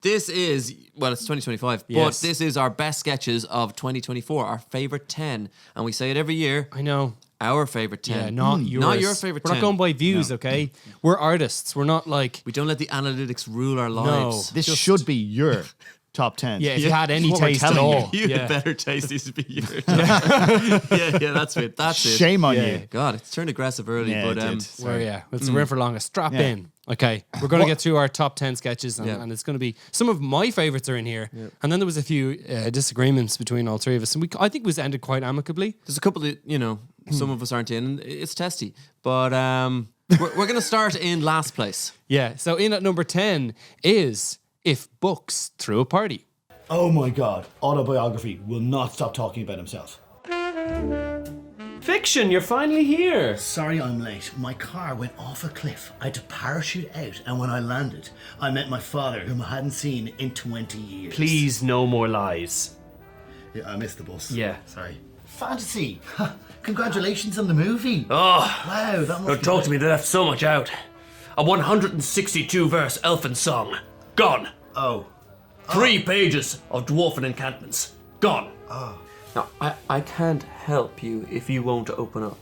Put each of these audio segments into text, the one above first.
This is, well, it's 2025, but this is our best sketches of 2024, our favourite 10. And we say it every year. I know. Our favourite 10. Yeah, not yours. Not your favourite 10. We're not going by views, okay? We're artists. We're not like... We don't let the analytics rule our lives. This should be your top 10. Yeah, if you had any taste at all. You had better taste, this would be yours. yeah, that's it. That's it. Shame on you. God, it's turned aggressive early, but... We're in for longer. Strap in. Okay, we're going to get through our top 10 sketches, and it's going to be... Some of my favourites are in here, and then there was a few disagreements between all three of us, and I think it was ended quite amicably. There's a couple that, some of us aren't in. It's testy, but we're going to start in last place. Yeah, so in at number 10 is If Books Threw a Party. Oh my God, autobiography will not stop talking about himself. Fiction, you're finally here. Sorry I'm late. My car went off a cliff. I had to parachute out, and when I landed, I met my father, whom I hadn't seen in 20 years. Please, no more lies. Yeah, I missed the bus. Yeah. Sorry. Fantasy! Congratulations on the movie. Oh, wow, that must don't talk to me, they left so much out. A 162-verse elfin song. Gone. Oh. 3 pages of dwarven enchantments. Gone. Oh. Now, I can't help you if you won't open up.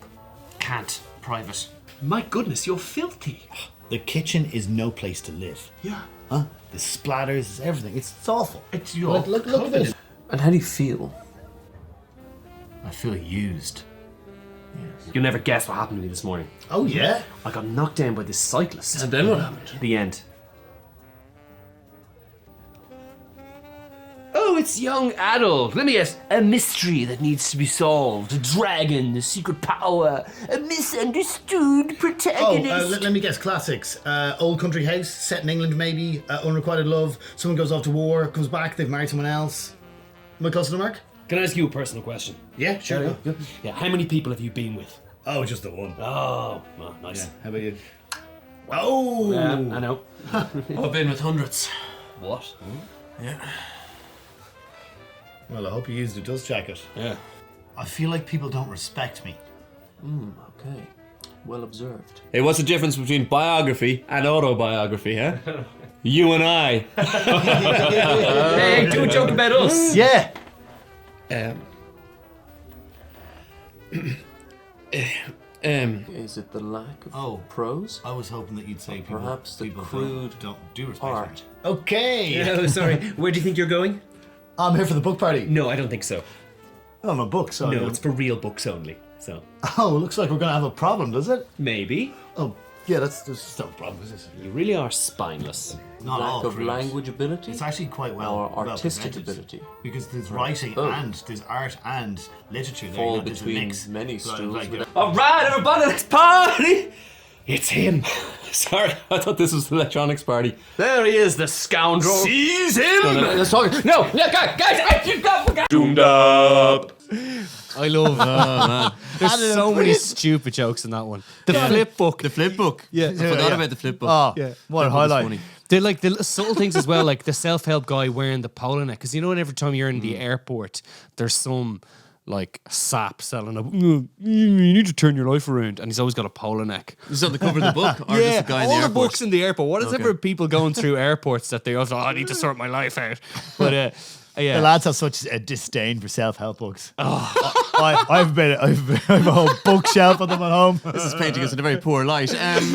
Can't. Private. My goodness, you're filthy. The kitchen is no place to live. Yeah. Huh? The splatters, everything. It's awful. It's your Look at this. And how do you feel? I feel used. Yes. You'll never guess what happened to me this morning. Oh, yeah? I got knocked down by this cyclist. And then what happened? The end. Oh, it's young adult. Let me guess. A mystery that needs to be solved. A dragon, a secret power, a misunderstood protagonist. Let me guess. Classics. Old country house, set in England maybe. Unrequited love. Someone goes off to war, comes back, they've married someone else. Am I close to the mark? Can I ask you a personal question? Yeah, sure. Yeah, how many people have you been with? Oh, just the one. Oh, well, nice. Yeah. How about you? Oh! I know. I've been with hundreds. What? Yeah. Well, I hope you used a dust jacket. Yeah. I feel like people don't respect me. Okay. Well observed. Hey, what's the difference between biography and autobiography, huh? You and I. Hey, do a joke about us. Yeah! Is it the lack of prose? I was hoping that you'd say people, Perhaps the people crude don't do respect art. me. Okay! Oh, sorry. Where do you think you're going? I'm here for the book party. No, I don't think so. Oh, I'm a book, so... No, it's for real books only. So Oh, looks like we're going to have a problem, does it? maybe. Oh, yeah, that's no problem, is it? You really are spineless. Not Lack all of proofs. language ability? It's actually quite well Or artistic presented. ability? Because there's writing and there's art and literature there. Fall you know, there's a between mix. many stools with All right, everybody, let's party. It's him. Sorry, I thought this was the electronics party. There he is, the scoundrel. Seize him. Let's talk. No, guys, Doomed up. I love man. There's so many stupid jokes in that one. The flip book. The flip book. Yeah. I forgot about the flip book. Oh, what a highlight. Funny. They're like the little subtle things as well, like the self-help guy wearing the polo neck. Because you know, every time you're in the airport, there's some like sap selling a. You need to turn your life around, and he's always got a polo neck. Is that the cover of the book? Or just the guy in the all the airport? books in the airport. What is ever people going through airports that they also? I need to sort my life out. But yeah, The lads have such a disdain for self-help books. I've a whole bookshelf of them at home. This is painting us in a very poor light. and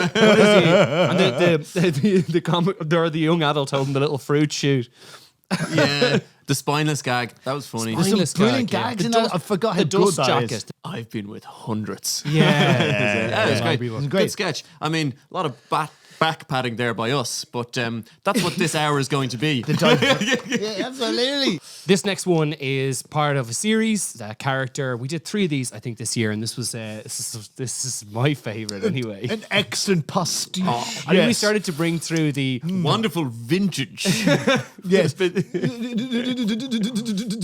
the comic, they're the young adult holding the little fruit shoot. Yeah, the spineless gag. That was funny. There's Spineless some brilliant gag, yeah. gags The in that. dust- I forgot the how good dust that jacket. is. I've been with hundreds. Yeah, It was great. It was Good great. sketch. I mean, a lot of back padding there by us, but that's what this hour is going to be. Yeah, absolutely. This next one is part of a series, a character. We did 3 of these, I think, this year, and this was this is my favorite anyway. An excellent pastiche. I think we started to bring through the Wonderful vintage. Yes.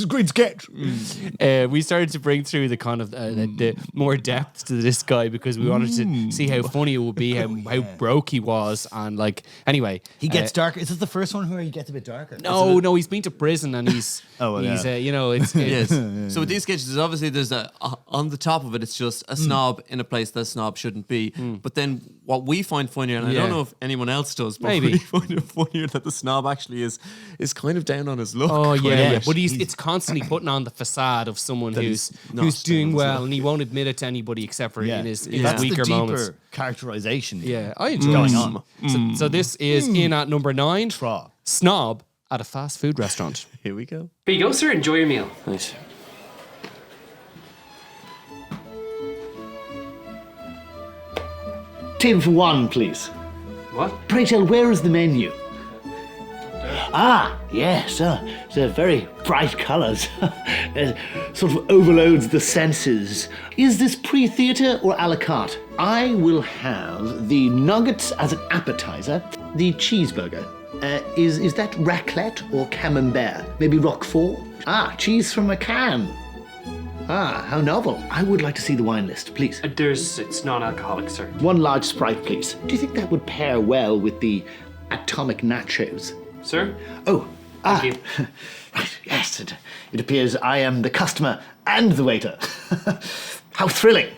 Great sketch. we started to bring through the kind of the more depth to this guy because we wanted to see how funny it would be, how broke he was. was, and like anyway, He gets darker. Is this the first one where he gets a bit darker? No, he's been to prison and he's yeah. you know, it's Yes. So with these sketches, obviously there's on the top of it, it's just a snob in a place that snob shouldn't be. But then what we find funnier, and I don't know if anyone else does, but Maybe. we find it funnier that the snob actually is kind of down on his luck. Oh quite a yeah, bit. but it's constantly putting on the facade of someone who's not doing down well, and he won't admit it to anybody except for in his That's weaker the deeper moments. characterization. Yeah, I enjoy Going it. on. So this is in at number 9. Tra. Snob at a fast food restaurant. Here we go. Here you go, sir. Enjoy your meal. Nice. Table for one, please. What? Pray tell, where is the menu? Ah, yes, they're very bright colours. It sort of overloads the senses. Is this pre-theatre or a la carte? I will have the nuggets as an appetizer, the cheeseburger. Is that raclette or camembert? Maybe roquefort? Ah, cheese from a can. Ah, how novel. I would like to see the wine list, please. It's non-alcoholic, sir. One large Sprite, please. Do you think that would pair well with the atomic nachos? Sir? Oh, Thank you. Right, yes, it appears I am the customer and the waiter. How thrilling.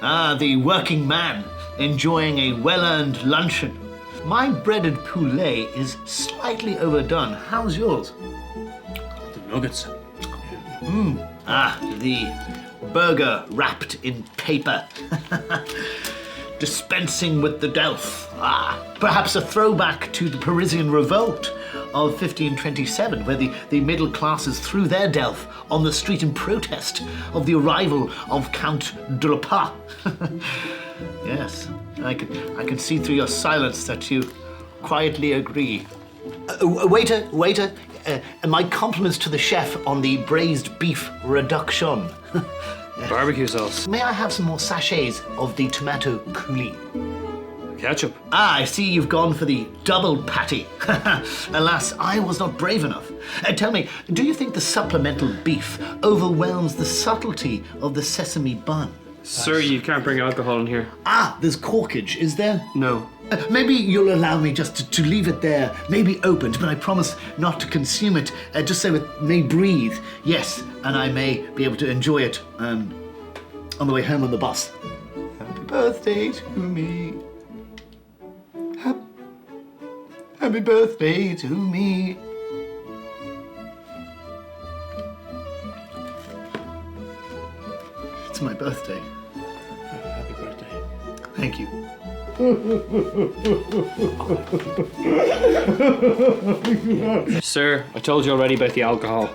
Ah, the working man enjoying a well-earned luncheon. My breaded poulet is slightly overdone. How's yours? The nuggets. Ah, the burger wrapped in paper. Dispensing with the Delph. Ah, perhaps a throwback to the Parisian Revolt of 1527, where the middle classes threw their Delph on the street in protest of the arrival of Count de la Pas. Yes, I can see through your silence that you quietly agree. Waiter, my compliments to the chef on the braised beef reduction. Barbecue sauce. May I have some more sachets of the tomato coulis? Ketchup. Ah, I see you've gone for the double patty. Alas, I was not brave enough. Tell me, do you think the supplemental beef overwhelms the subtlety of the sesame bun? Sir, you can't bring alcohol in here. Ah, there's corkage, is there? No. Maybe you'll allow me just to leave it there, maybe opened, but I promise not to consume it, just so it may breathe. Yes, and I may be able to enjoy it on the way home on the bus. Happy birthday to me. Happy birthday to me. It's my birthday. Happy birthday. Thank you. Sir, I told you already about the alcohol.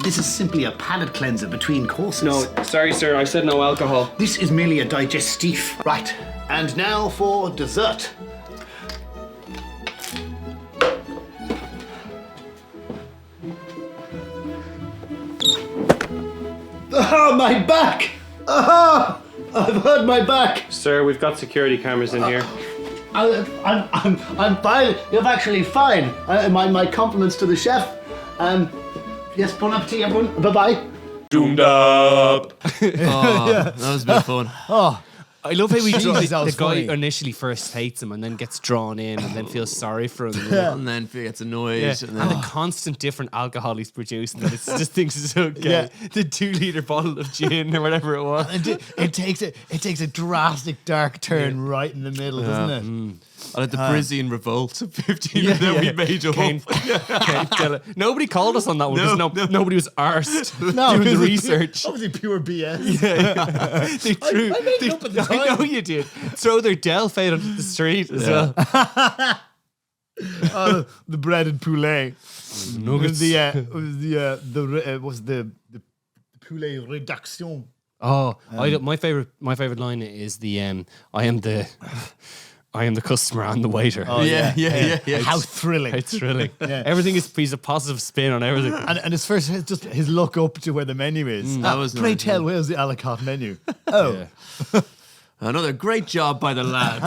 This is simply a palate cleanser between courses. No, sorry, sir. I said no alcohol. This is merely a digestif. Right, and now for dessert. Ah, my back! Ah, I've hurt my back. Sir, we've got security cameras in here. I'm fine. You're actually fine. My compliments to the chef. Yes, bon appetit, everyone. Bye bye. Doomed up. That was a bit of fun. I love how we draw Jesus, that the was guy funny. initially first hates him and then gets drawn in and then feels sorry for him. And then gets annoyed. Yeah. And And then, the constant different alcohol he's producing that it's just thinks it's okay. Yeah. The 2-liter bottle of gin or whatever it was. It takes a drastic dark turn right in the middle, doesn't it? I like the Parisian revolt of 15 and then we made up. Can't tell it. Nobody called us on that one because nobody was arsed doing the it was research. Obviously pure BS. They threw. I made it up at the I know time. you did. Throw their Delph out onto the street as well. The breaded poulet. Nuggets. Was the poulet rédaction. Oh, my favorite line is the I am the customer and the waiter. Oh, Yeah. How thrilling. It's thrilling. Everything is a positive spin on everything. And his look up to where the menu is. that was Pray nice, tell, where's the a la carte menu? Oh. Yeah. Another great job by the lads.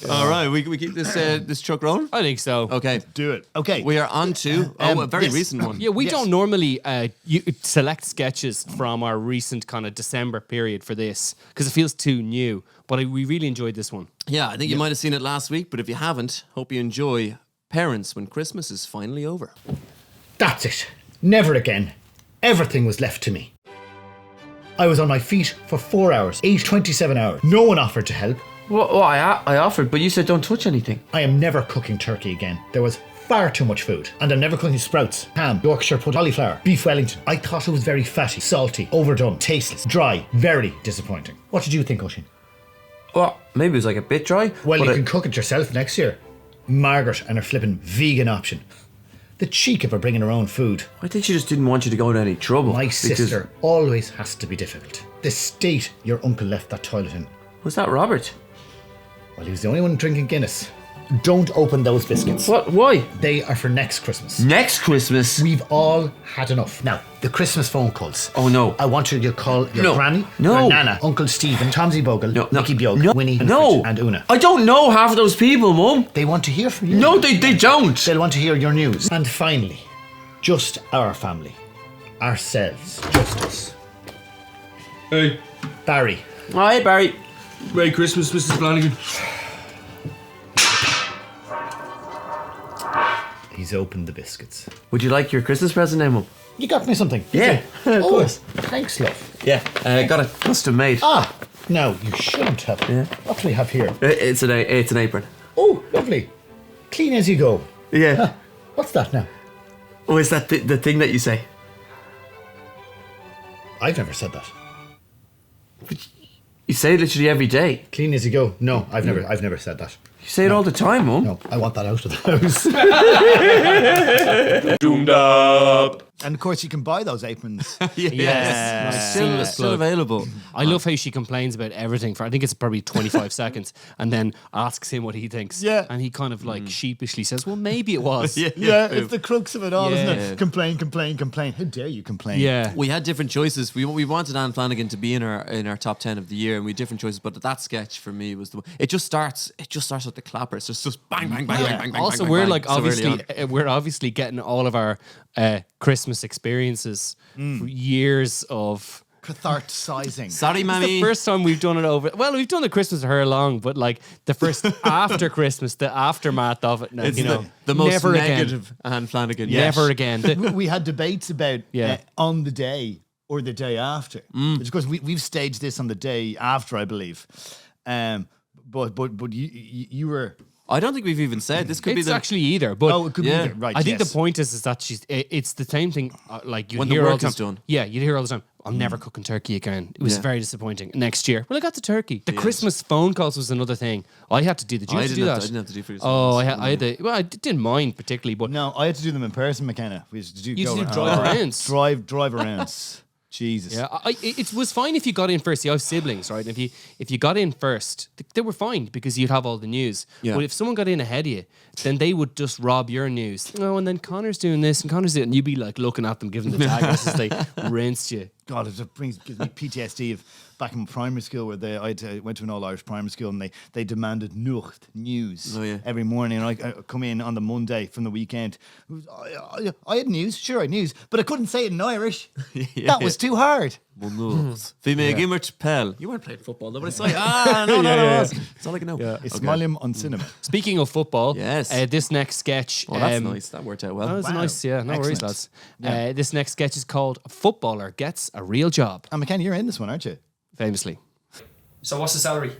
All right, we keep this truck rolling. I think so. Okay, Do it. Okay. we are on to a very yes. recent one. Yeah, we Yes. don't normally select sketches from our recent kind of December period for this because it feels too new. But we really enjoyed this one. Yeah, I think you might have seen it last week, but if you haven't, hope you enjoy Parents When Christmas Is Finally Over. That's it. Never again. Everything was left to me. I was on my feet for 4 hours, 27 hours. No one offered to help. Well, I offered, but you said don't touch anything. I am never cooking turkey again. There was far too much food. And I'm never cooking sprouts, ham, Yorkshire pudding, cauliflower, beef Wellington. I thought it was very fatty, salty, overdone, tasteless, dry, very disappointing. What did you think, Oisin? Well, maybe it was like a bit dry. Well, but you can cook it yourself next year. Margaret and her flipping vegan option. The cheek of her bringing her own food. I think she just didn't want you to go to any trouble. My because- sister always has to be difficult. The state your uncle left that toilet in. Was that Robert? Well, he was the only one drinking Guinness. Don't open those biscuits. What? Why? They are for next Christmas. Next Christmas? We've all had enough. Now, the Christmas phone calls. Oh, no. I want you to call your No. granny, No. your nana, Uncle Stephen, Tomsy Bogle, No. Nicky Biog, No. Winnie, and No. Fritz, and Una. I don't know half of those people, Mum. They want to hear from you. No, they don't. They'll want to hear your news. And finally, just our family. Ourselves. Just us. Hey. Barry. Hi, Barry. Merry Christmas, Mrs. Flanagan. He's opened the biscuits. Would you like your Christmas present now, Mum? You got me something? Yeah, of course. Thanks, love. Yeah, got it custom made. Ah, no, you shouldn't have. Yeah. What do we have here? It's an apron. Oh, lovely. Clean as you go. Yeah. What's that now? Oh, is that the thing that you say? I've never said that. You say it literally every day. Clean as you go. No, I've never said that. You say it all the time, Mum. No, I want that out of the house. Doomed up. And of course, you can buy those aprons. Yes. Seamless Still plug. available. I love how she complains about everything for I think it's probably 25 seconds and then asks him what he thinks. Yeah. And he kind of like sheepishly says, well, maybe it was. Yeah, it's the crux of it all, isn't Yeah. it? Complain, complain, complain. How dare you complain? Yeah. We had different choices. We wanted Anne Flanagan to be in our top 10 of the year, and we had different choices. But that sketch for me was the one. It just starts with the clapper. It's just bang, bang, bang, bang, bang, bang. Also, bang, we're bang, like so early obviously on. we're obviously getting all of our Christmas experiences for years of. Catharticizing. Sorry, It's mammy. the first time we've done it over. Well, we've done the Christmas with her long, but like the first after Christmas, the aftermath of it. Now, It's you know, the most never negative Anne Flanagan. Never again. We had debates about Yeah. on the day or the day after. Which, of course, we've staged this on the day after, I believe. But you were. I don't think we've even said this could be It's the actually either, but Oh, it could Yeah. be either. Right. I think yes. the point is that it's the same thing. Like you When the hear all work the is time. done. Yeah, you'd hear all the time. I'm never cooking turkey again. It was Yeah. very disappointing. Next year, well, I got the turkey. The Christmas phone calls was another thing. I had to do. Did you I have to do didn't that? have to- I didn't have to do for Oh, yourself. I had the. Well, I didn't mind particularly, but No, I had to do them in person, McKenna. We used to do, You used go to do drive arounds. Drive arounds. Jesus. yeah, it was fine if you got in first. See, I have siblings, right? And if you got in first, they were fine because you'd have all the news. Yeah. But if someone got in ahead of you, then they would just rob your news. Oh, and then Connor's doing this and Connor's doing it, and you'd be like looking at them, giving the daggers as they rinsed you. God, it gives me PTSD of back in primary school where I went to an all-Irish primary school and they demanded Nucht news Oh, yeah. every morning. And I come in on the Monday from the weekend. I had news, sure I had news, but I couldn't say it in Irish. That was too hard. Fi me gimmert pell. You weren't playing football, though, but it's like, no. It's all I can know. It's Okay. Malium on cinema. Speaking of football, Yes. This next sketch. Oh, that's nice. That worked out well. That was Wow. nice, yeah. No worries, Excellent. lads. This next sketch is called "Footballer Gets a Real Job." And McKenna, you're in this one, aren't you? Famously, So what's the salary?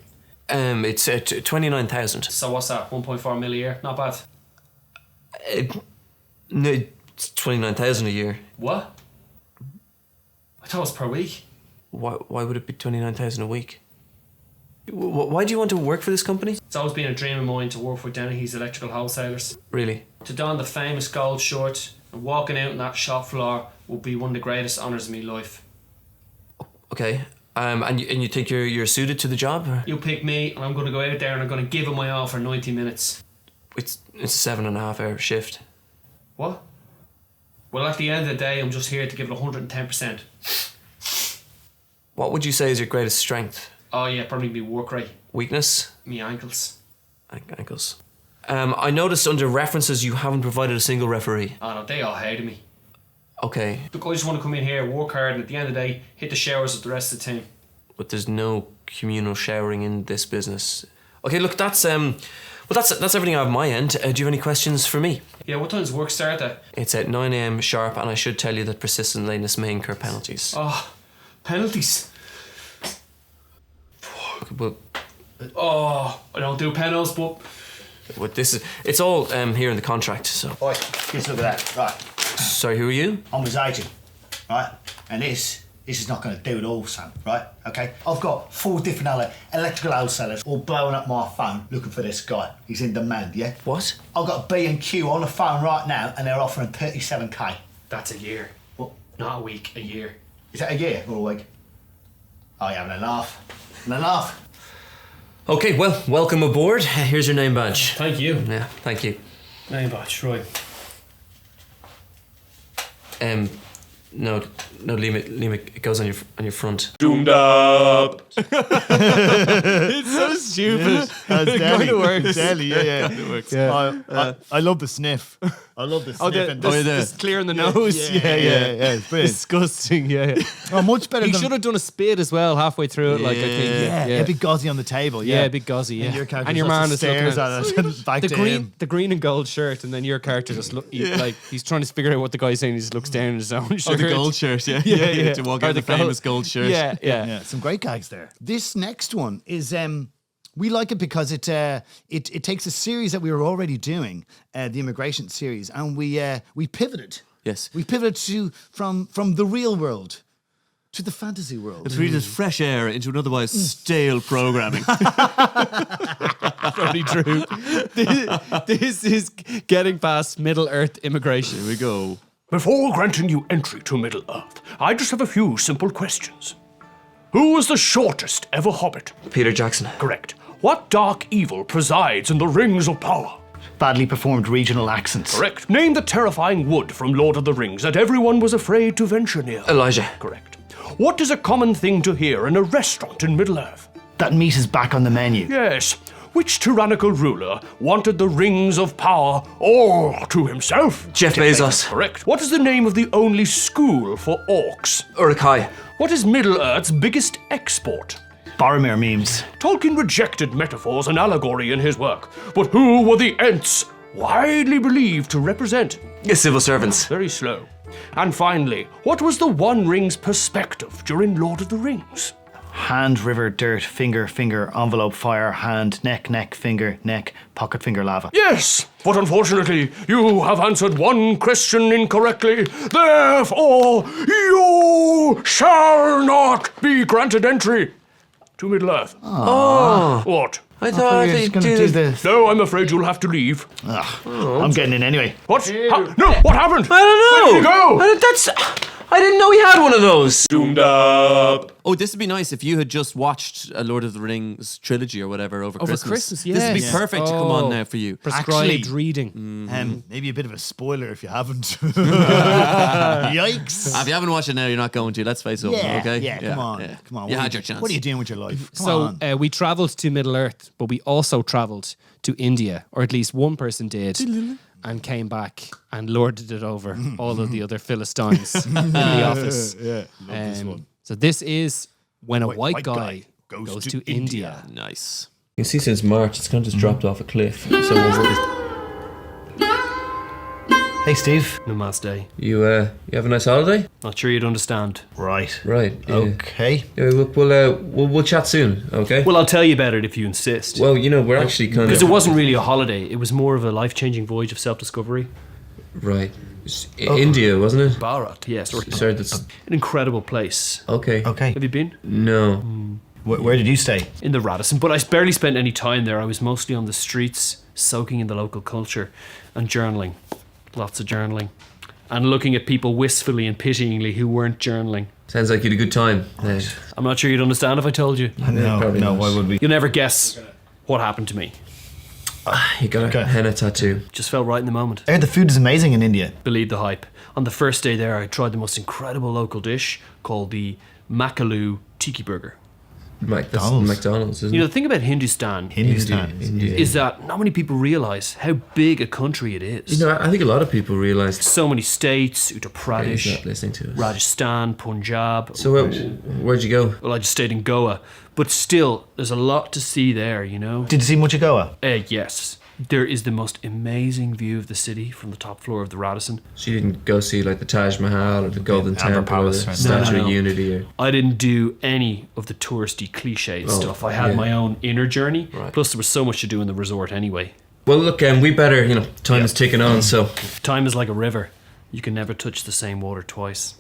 It's 29,000. So what's that? 1.4 mil a year? Not bad. No, it's 29,000 a year. What? I thought it was per week. Why would it be 29,000 a week? Why do you want to work for this company? It's always been a dream of mine to work for Dennehy's Electrical Wholesalers. Really? To don the famous gold shirt and walking out on that shop floor would be one of the greatest honours of my life. Okay. And you think you're suited to the job? Or? You pick me and I'm going to go out there and I'm going to give it my all for 90 minutes. It's a 7.5 hour shift. What? Well, at the end of the day, I'm just here to give it 110%. What would you say is your greatest strength? Oh yeah, probably me work rate, Weakness? me ankles. Ankles. I noticed under references you haven't provided a single referee. Oh no, they all hated me. Okay, Look, I just want to come in here, work hard, and at the end of the day, hit the showers with the rest of the team. but there's no communal showering in this business. Okay, look, that's everything out of my end. Do you have any questions for me? Yeah, what time does work start at? It's at 9 a.m. sharp, and I should tell you that persistent lateness may incur penalties. Oh, penalties. But Oh, I don't do penalties, but it's all here in the contract. So, Oi, just look at that. Right. sorry, who are you? I'm his agent, right? And this is not going to do it all, son, right? Okay? I've got 4 different electrical wholesalers all blowing up my phone looking for this guy. He's in demand, yeah? What? I've got B&Q on the phone right now and they're offering 37k. that's a year. What? Not a week, a year. Is that a year or a week? Oh, you're having a laugh. Having a laugh. Okay, well, welcome aboard. Here's your name badge. Thank you. Yeah, thank you. Name badge, right. No, Liam, it goes on your front. It's so stupid. That's It Delhi. kinda works. Delhi, yeah. It works. I love the sniff. I love the sniff. This clear in the nose. Yeah, it's brilliant. Disgusting, yeah. Oh, much better He than... should have done a spit as well halfway through it, like I think. Yeah, a big gauzy on the table, yeah. Yeah, big gauzy, yeah. And your character and your just man is looking stares at at it back the to green, him. the green and gold shirt, and then your character just like he's trying to figure out what the guy's saying. He just looks down at his own shirt. Oh, the gold shirt, yeah. Yeah. To walk Or out the gold- famous gold shirt. Yeah. Yeah, some great gags there. This next one is we like it because it takes a series that we were already doing, the immigration series, and we pivoted. Yes. We pivoted from the real world to the fantasy world. It breathes fresh air into an otherwise stale programming. Probably true. This is getting past Middle Earth immigration. Here we go. Before granting you entry to Middle Earth, I just have a few simple questions. Who was the shortest ever hobbit? Peter Jackson. Correct. What dark evil presides in the Rings of Power? Badly performed regional accents. Correct. Name the terrifying wood from Lord of the Rings that everyone was afraid to venture near. Elijah. Correct. What is a common thing to hear in a restaurant in Middle-earth? That meat is back on the menu. Yes. Which tyrannical ruler wanted the Rings of Power all to himself? Jeff Bezos. Correct. What is the name of the only school for orcs? Uruk-hai. What is Middle-earth's biggest export? Boromir memes. Tolkien rejected metaphors and allegory in his work, but who were the Ents widely believed to represent? Civil servants. Very slow. And finally, what was the One Ring's perspective during Lord of the Rings? Hand, river, dirt, finger, finger, envelope, fire, hand, neck, finger, neck, pocket, finger, lava. Yes, but unfortunately, you have answered one question incorrectly. Therefore, you shall not be granted entry to Middle-earth. Oh. What? I thought we were they just gonna did do it. this. No, I'm afraid you'll have to leave. I'm getting in anyway. What? No, what happened? I don't know. Where did you go? I didn't know he had one of those. Doomed up. Oh, this would be nice if you had just watched a Lord of the Rings trilogy or whatever over Christmas. Christmas, This would be yes. perfect to come on Oh. now for you. Prescribed Actually- reading. Maybe a bit of a spoiler if you haven't. Yikes. If you haven't watched it now, you're not going to. Let's face it. Yeah, Okay. yeah, come on. yeah. Come on. You What had are your chance. What are you doing with your life? Come So on. we travelled to Middle Earth, but we also travelled to India, or at least one person did, and came back and lorded it over all of the other Philistines in the office. Yeah, love this one. So this is when a White white guy goes to India. Nice. You can see since March it's kind of just dropped off a cliff. So Hey, Steve. Namaste. you have a nice holiday, Not sure you'd understand. Right. right? Yeah. Okay. Yeah, we'll chat soon. Okay. Well, I'll tell you about it if you insist. Well, you know we're actually kind Because of it wasn't really a holiday. It was more of a life-changing voyage of self-discovery. right. It's India, wasn't it? Bharat, yes. Sorry, that's An incredible place. okay. Okay. Have you been? No. Where did you stay? In the Radisson, but I barely spent any time there. I was mostly on the streets, soaking in the local culture and journaling. Lots of journaling. And looking at people wistfully and pityingly who weren't journaling. Sounds like you had a good time. I'm not sure you'd understand if I told you. No, probably no. not. Why would we? You'll never guess what happened to me. You got Okay. a henna tattoo. Just felt right in the moment. I heard the food is amazing in India. Believe the hype. On the first day there, I tried the most incredible local dish called the Makalu Tiki Burger. McDonald's, isn't You know, it? the thing about Hindustan India. is that not many people realize how big a country it is. You know, I think a lot of people realise. So many states, Uttar He's Pradesh, not listening to us. Rajasthan, Punjab. So where'd you go? Well, I just stayed in Goa. But still, there's a lot to see there, you know? Did you see much of Goa? Yes. There is the most amazing view of the city from the top floor of the Radisson. So you didn't go see like the Taj Mahal or the Golden Amber Temple or the Palace, right? Statue No. of Unity? Or... I didn't do any of the touristy cliched stuff. I had my own inner journey. Right. Plus, there was so much to do in the resort anyway. Well, look, we better, time is ticking on, so... Time is like a river. You can never touch the same water twice.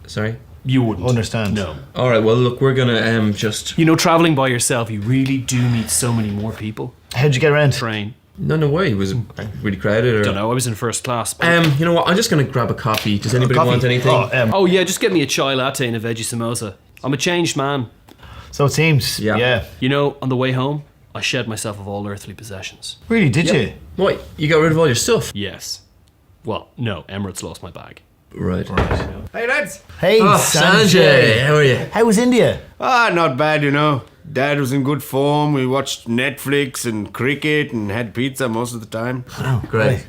Sorry? You wouldn't. Understand. No. All right, well, look, we're going to just... You know, traveling by yourself, you really do meet so many more people. How'd you get around? Train. No way. Was it really crowded? Or... Don't know. I was in first class. But You know what? I'm just going to grab a coffee. Does anybody Coffee? want anything? oh yeah, just get me a chai latte and a veggie samosa. I'm a changed man. So it seems. Yeah. You know, on the way home, I shed myself of all earthly possessions. Really, did you? What? You got rid of all your stuff? Yes. Well, no, Emirates lost my bag. Right. Hey lads. Hey, Oh, Sanjay, how are you? How was India? Not bad, you know. Dad was in good form. We watched Netflix and cricket and had pizza most of the time. Oh, Great.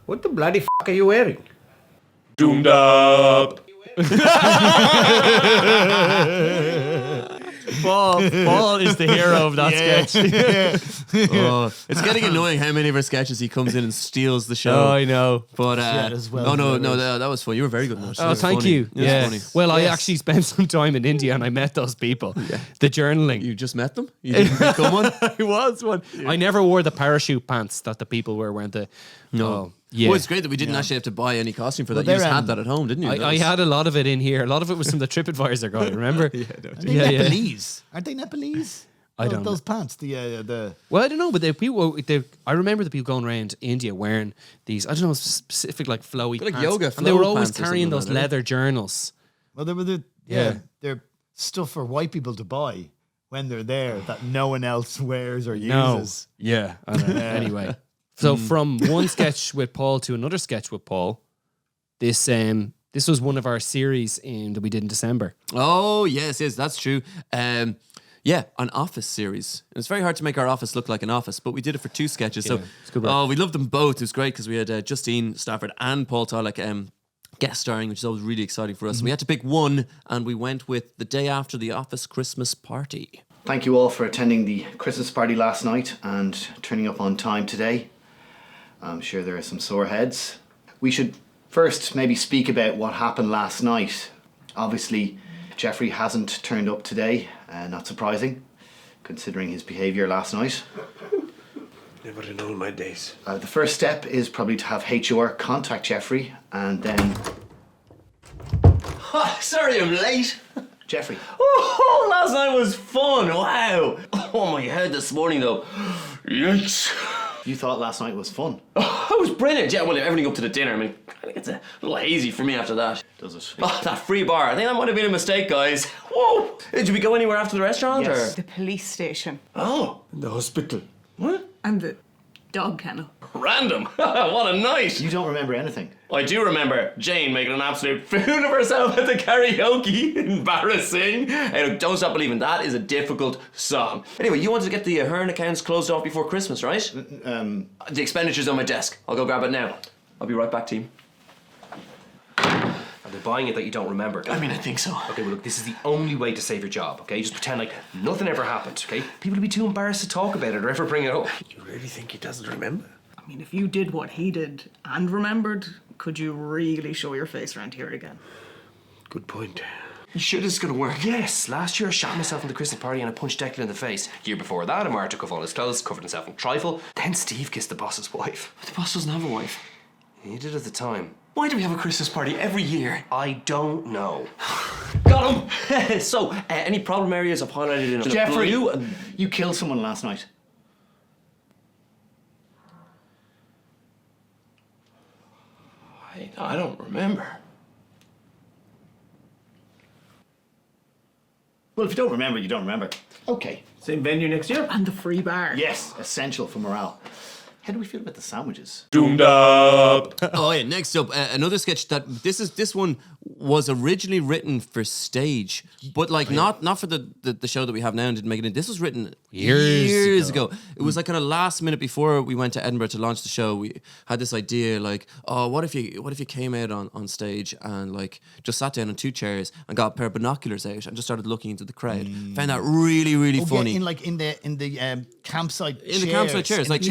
What the bloody are you wearing? Doomed up. Paul is the hero of that sketch. Oh, it's getting annoying how many of our sketches he comes in and steals the show. Oh, I know. But as well. oh no, that was fun. You were very good. Nash. That Oh, was thank funny. you. It was Yeah. funny. Well, I actually spent some time in India and I met those people. The journaling. You just met them. You didn't become one. I was one. I never wore the parachute pants that the people were wearing. No. Yeah. Well, it's great that we didn't actually have to buy any costume for that. Well, You just they're, had that at home, didn't you? That I was- had a lot of it in here. A lot of it was from the TripAdvisor guy, remember? Are they Yeah, yeah. Nepalese? Aren't they Nepalese? I don't know. Those pants, the Well, I don't know, but I remember the people going around India wearing these, I don't know, specific like flowy They're like pants. yoga and they were flow always pants or carrying something those like that, leather journals. well, they were they're stuff for white people to buy when they're there that no one else wears or uses. Yeah. I don't know. Anyway. So from one sketch with Paul to another sketch with Paul, this was one of our series that we did in December. Oh yes, that's true. Yeah, an office series. And it's very hard to make our office look like an office, but we did it for 2 sketches. Yeah, it's good work. Oh, we loved them both. It was great because we had Justine Stafford and Paul Tarlick guest starring, which is always really exciting for us. We had to pick one, and we went with The Day After the Office Christmas Party. Thank you all for attending the Christmas party last night and turning up on time today. I'm sure there are some sore heads. We should first maybe speak about what happened last night. Obviously, Jeffrey hasn't turned up today, not surprising, considering his behaviour last night. Never in all my days. The first step is probably to have HR contact Jeffrey and then... Sorry I'm late. Jeffrey. Oh, last night was fun. Wow. Oh, my head this morning, though. Yikes. You thought last night was fun. Oh, it was brilliant. Yeah, well, everything up to the dinner. I mean, I think it's a little hazy for me after that. Does it? Oh, that free bar. I think that might have been a mistake, guys. Whoa. Did we go anywhere after the restaurant? Yes. Or? The police station Oh, In the hospital. what? and the dog kennel. Random. What a night. You don't remember anything. I do remember Jane making an absolute fool of herself at the karaoke. Embarrassing. Hey, look, Don't Stop Believing. That is a difficult song. Anyway, you wanted to get the Hearn accounts closed off before Christmas, right? The expenditure's on my desk. I'll go grab it now. I'll be right back, team. Are they buying it that you don't remember? I mean, I think so. Okay, well look, this is the only way to save your job, okay? Just pretend like nothing ever happened, okay? People will be too embarrassed to talk about it or ever bring it up. You really think he doesn't remember? I mean, if you did what he did and remembered, could you really show your face around here again? Good point. You sure this is gonna work? Yes, last year I shot myself in the Christmas party and I punched Declan in the face. Year before that, Amar took off all his clothes, covered himself in trifle. Then Steve kissed the boss's wife. The boss doesn't have a wife. He did at the time. Why do we have a Christmas party every year? I don't know. Got him! So, any problem areas I've highlighted in Jeffrey, blue and... you killed someone last night. I don't remember. Well, if you don't remember, you don't remember. Okay. Same venue next year? And the free bar. Yes, essential for morale. How do we feel about the sandwiches? Doomed up. Oh yeah. Next up, another sketch that this one was originally written for stage, but like not for the show that we have now and didn't make it in. This was written years ago. It was like kind of last minute before we went to Edinburgh to launch the show. We had this idea like, oh, what if you came out on stage and like just sat down on 2 chairs and got a pair of binoculars out and just started looking into the crowd. Found that really funny. Yeah, in the campsite chairs. The campsite chairs, like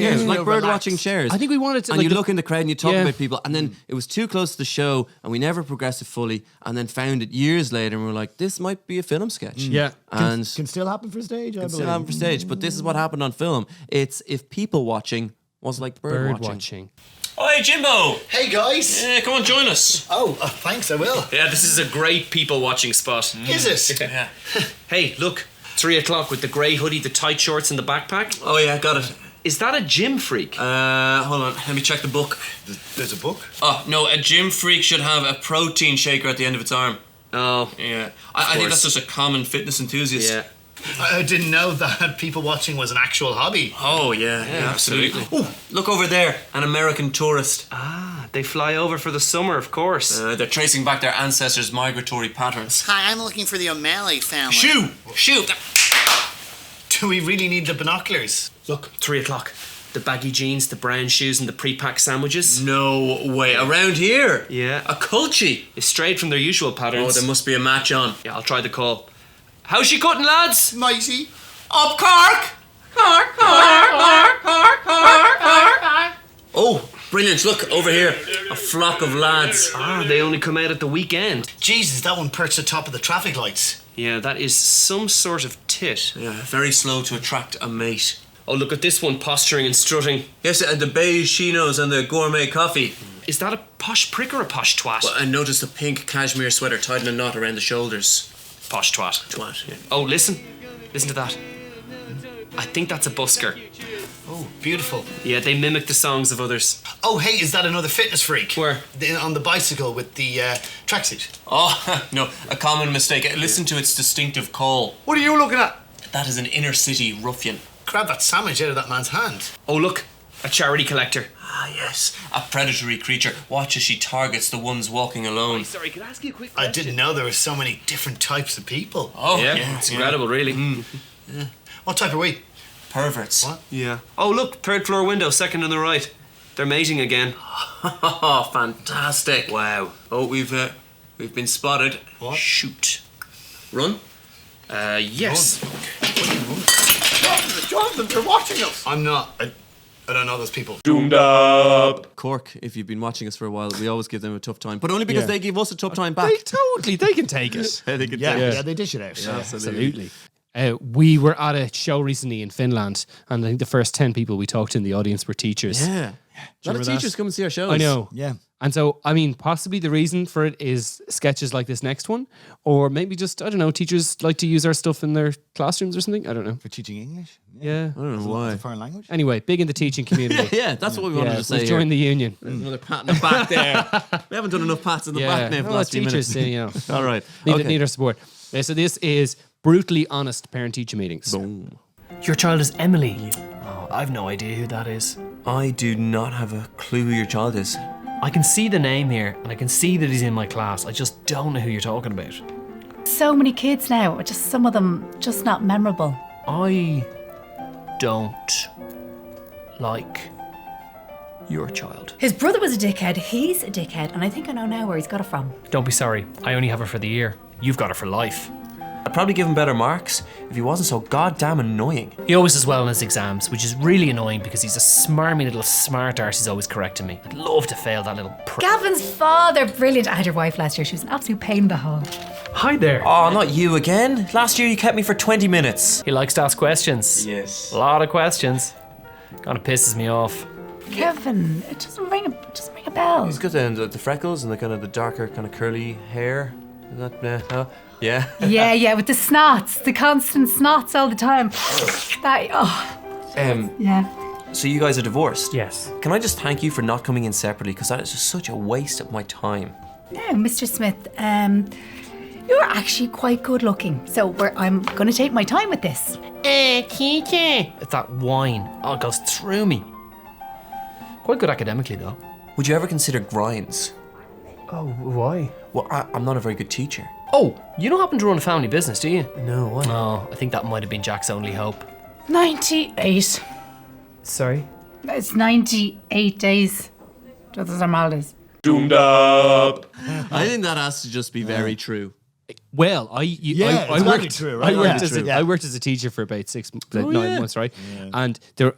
birdwatching chairs. I think we wanted to. And like, you look in the crowd and you talk about people, and then it was too close to the show, and we never progressed it fully, and then found it years later, and we were like, this might be a film sketch. Yeah. And Can still happen for stage, I believe. still happen for stage, but this is what happened on film. It's if people watching was like bird watching. Oh, hey, Jimbo. Hey guys. Yeah, come on, join us. Oh, thanks, I will. Yeah, this is a great people watching spot. Is it? Yeah. Hey, look, 3 o'clock with the grey hoodie, the tight shorts, and the backpack. Oh yeah, got it. Is that a gym freak? Hold on, let me check the book. There's a book? Oh no, a gym freak should have a protein shaker at the end of its arm. Oh, Yeah, I think that's just a common fitness enthusiast. yeah. I didn't know that people watching was an actual hobby. Oh yeah, absolutely. Oh, look over there, an American tourist. Ah, they fly over for the summer, of course. They're tracing back their ancestors' migratory patterns. Hi, I'm looking for the O'Malley family. Shoot! Do we really need the binoculars? Look, 3 o'clock. The baggy jeans, the brown shoes, and the pre-packed sandwiches. No way, around here? Yeah. A culture? It's strayed from their usual Oh, patterns. there must be a match on. Yeah, I'll try the call. How's she cutting, lads? Mighty. Up Cork! Cork! Oh, brilliant, look, over here. A flock of lads. Ah, they only come out at the weekend. Jesus, that one perched atop of the traffic lights. Yeah, that is some sort of tit. Yeah, very slow to attract a mate. Oh, look at this one posturing and strutting. Yes, the beige chinos and the gourmet coffee. Is that a posh prick or a posh twat? Well, I noticed the pink cashmere sweater tied in a knot around the shoulders. Posh twat. Twat, yeah. Oh, listen to that. I think that's a busker. Oh, beautiful. Yeah, they mimic the songs of others. Oh, hey, is that another fitness freak? Where? On the bicycle with the tracksuit. Oh, no, a common mistake. Listen to its distinctive call. What are you looking at? That is an inner city ruffian. Grab that sandwich out of that man's hand. Oh, look, a charity collector. Ah, yes, a predatory creature. Watch as she targets the ones walking alone. Sorry, could I ask you a quick I didn't know there were so many different types of people. Oh, yeah, it's incredible, really. What type are we? Perverts. What? Yeah. Oh, look, 3rd floor window, second on the right. They're mating again. Oh, fantastic. Wow. Oh, we've been spotted. What? Shoot. Run? Yes. Jonathan, they're watching us. I'm not. I don't know those people. Doomed up. Cork, if you've been watching us for a while, we always give them a tough time. But only because they give us a tough time back. They can take it. They can Yeah, take it. yeah, they dish it out. Absolutely. We were at a show recently in Finland, and I think the first 10 people we talked to in the audience were teachers. Yeah. A lot of teachers come and see our shows. I know. Yeah. And so, I mean, possibly the reason for it is sketches like this next one, or maybe just, I don't know, teachers like to use our stuff in their classrooms or something. I don't know. For teaching English? Yeah. I don't know why. It's a foreign language? Anyway, big in the teaching community. Yeah, that's what we wanted to say. We've joined the union. Another pat in the back there. We haven't done enough pats in the back now for the Well, last few teachers, minutes. you know, All right. need our support. So this is brutally honest parent-teacher meetings. Boom. Your child is Emily. Oh, I've no idea who that is. I do not have a clue who your child is. I can see the name here, and I can see that he's in my class. I just don't know who you're talking about. So many kids now, just some of them just not memorable. I don't like your child. His brother was a dickhead, he's a dickhead, and I think I know now where he's got it from. Don't be sorry. I only have her for the year. You've got her for life. I'd probably give him better marks if he wasn't so goddamn annoying. He always does well in his exams, which is really annoying because he's a smarmy little smart arse. He's always correcting me. I'd love to fail that little prick. Gavin's father, brilliant. I had your wife last year, she was an absolute pain in the hole. Hi there. Oh, not you again. Last year you kept me for 20 minutes. He likes to ask questions. Yes. A lot of questions. Kind of pisses me off. Kevin, it doesn't ring a bell. He's got the freckles and the kind of the darker kind of curly hair. Is that, yeah. Yeah, with the snots, the constant snots all the time. Yeah. So you guys are divorced? Yes. Can I just thank you for not coming in separately, because that is just such a waste of my time. Now, Mr. Smith, you're actually quite good looking, so I'm going to take my time with this. Teacher. That whine, it goes through me. Quite good academically, though. Would you ever consider grinds? Oh, why? Well, I'm not a very good teacher. Oh, you don't happen to run a family business, do you? No, why? Oh, I think that might have been Jack's only hope. 98. Sorry? It's 98 days. Those are holidays. Doomed up. I think that has to just be very true. Well, I gotta be true, right? I worked as a teacher for about 9 months, right? Yeah. And they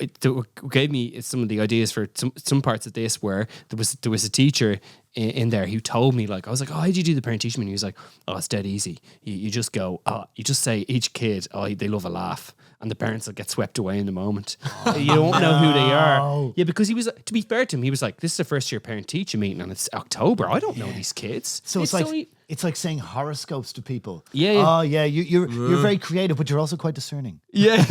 gave me some of the ideas for some parts of this where there was a teacher in there who told me, like, I was like, oh, how do you do the parent teaching? And he was like, oh, it's dead easy. You just go, you just say each kid, they love a laugh. And the parents will get swept away in the moment. You don't know who they are. Yeah, because he was, to be fair to him, he was like, this is the first year parent teacher meeting and it's October. I don't know these kids. So it's like saying horoscopes to people. Yeah, yeah. Oh, yeah, you're very creative, but you're also quite discerning. Yeah.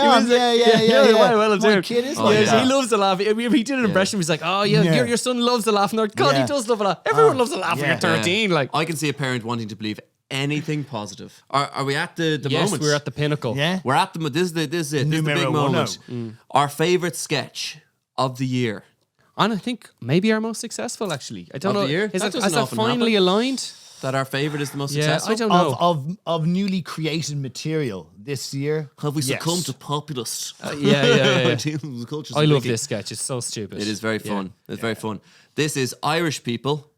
Well, my kid is like he loves a laugh. He did an impression. He's like, oh, yeah, your son loves a laugh. And they're like, God, he does love a laugh. Everyone loves a laugh when you're 13. Like, I can see a parent wanting to believe anything positive. Are we at the yes, moment? We're at the pinnacle. Yeah. We're at the this is it. This is the big moment. Our favorite sketch of the year. And I think maybe our most successful, actually. I don't Of know. the year? Is That that doesn't often finally happen. aligned? That our favorite is the most Yeah, successful. I don't know. Of newly created material this year. Have we Yes. succumbed to populist? Yeah. Cultures I of love thinking? this sketch. It's so stupid. It is very fun. It's very fun. This is Irish people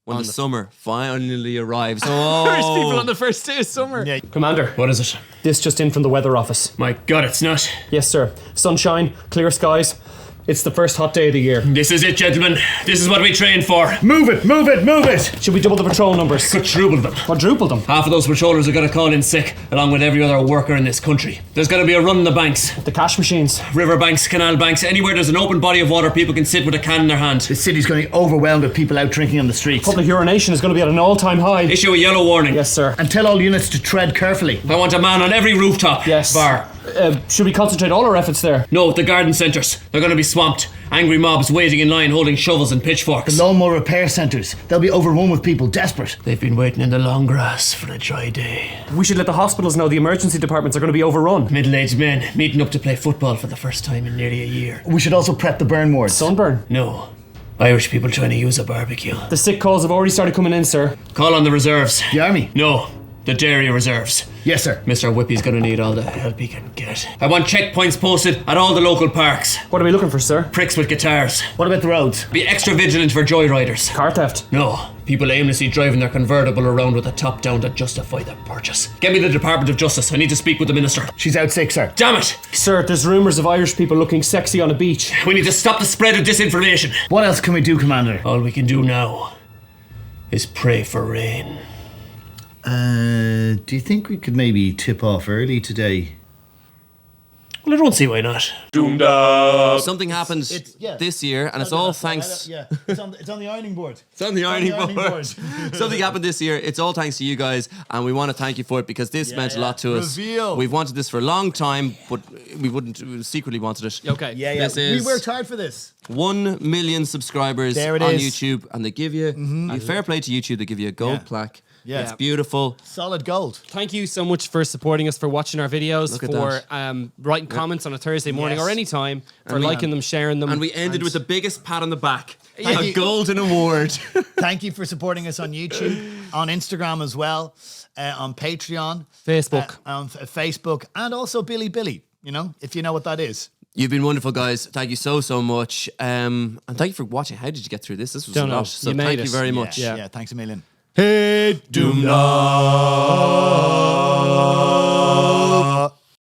when the summer finally arrives. Irish people on the first day of summer. Yeah. Commander, What is it? this just in from the weather office. My God, it's not. Yes, sir. Sunshine, clear skies. It's the first hot day of the year. This is it, gentlemen. This is what we trained for. Move it, move it, move it. Should we double the patrol numbers? Quadruple them. Quadruple them. Half of those patrollers are going to call in sick, along with every other worker in this country. There's going to be a run in the banks. The cash machines. River banks, canal banks, anywhere there's an open body of water, people can sit with a can in their hand. The city's going to be overwhelmed with people out drinking on the streets. Public urination is going to be at an all-time high. Issue a yellow warning. Yes, sir. And tell all units to tread carefully. I want a man on every rooftop. Yes. Bar. Should we concentrate all our efforts there? No, the garden centres. They're going to be swamped. Angry mobs waiting in line holding shovels and pitchforks. The lawnmower repair centres. They'll be overrun with people desperate. They've been waiting in the long grass for a dry day. We should let the hospitals know the emergency departments are going to be overrun. Middle-aged men meeting up to play football for the first time in nearly a year. We should also prep the burn wards. Sunburn. No. Irish people trying to use a barbecue. The sick calls have already started coming in, sir. Call on the reserves. The army. No. The dairy reserves. Yes, sir. Mr. Whippy's gonna need all the help he can get. I want checkpoints posted at all the local parks. What are we looking for, sir? Pricks with guitars. What about the roads? Be extra vigilant for joyriders. Car theft. No. People aimlessly driving their convertible around with a top down to justify their purchase. Get me the Department of Justice. I need to speak with the Minister. She's out sick, sir. Damn it! Sir, there's rumours of Irish people looking sexy on a beach. We need to stop the spread of disinformation. What else can we do, Commander? All we can do now is pray for rain. Do you think we could maybe tip off early today? Well, I don't see why not. Doomed up. Something happened this year, and it's all thanks. Yeah, it's on the ironing board. It's on the ironing board. Something happened this year. It's all thanks to you guys, and we want to thank you for it because this meant a lot to us. Reveal. We've wanted this for a long time, but we secretly wanted it. Okay. Yeah. This is We worked hard for this. 1 million subscribers There it on is. YouTube, and they give you fair play to YouTube. They give you a gold plaque. Yeah. It's beautiful. Solid gold. Thank you so much for supporting us, for watching our videos, Look at for writing comments on a Thursday morning Yes. or any time, for And we- liking them, sharing them. And we ended with the biggest pat on the back. Thank A you. golden award. Thank you for supporting us on YouTube, on Instagram as well, on Patreon, Facebook. on Facebook, and also Billy. You know, if you know what that is. You've been wonderful, guys. Thank you so much. And thank you for watching. How did you get through this? This was Don't a know. lot. So You made thank it. you very much. Yeah. Thanks a million. Hey, do not.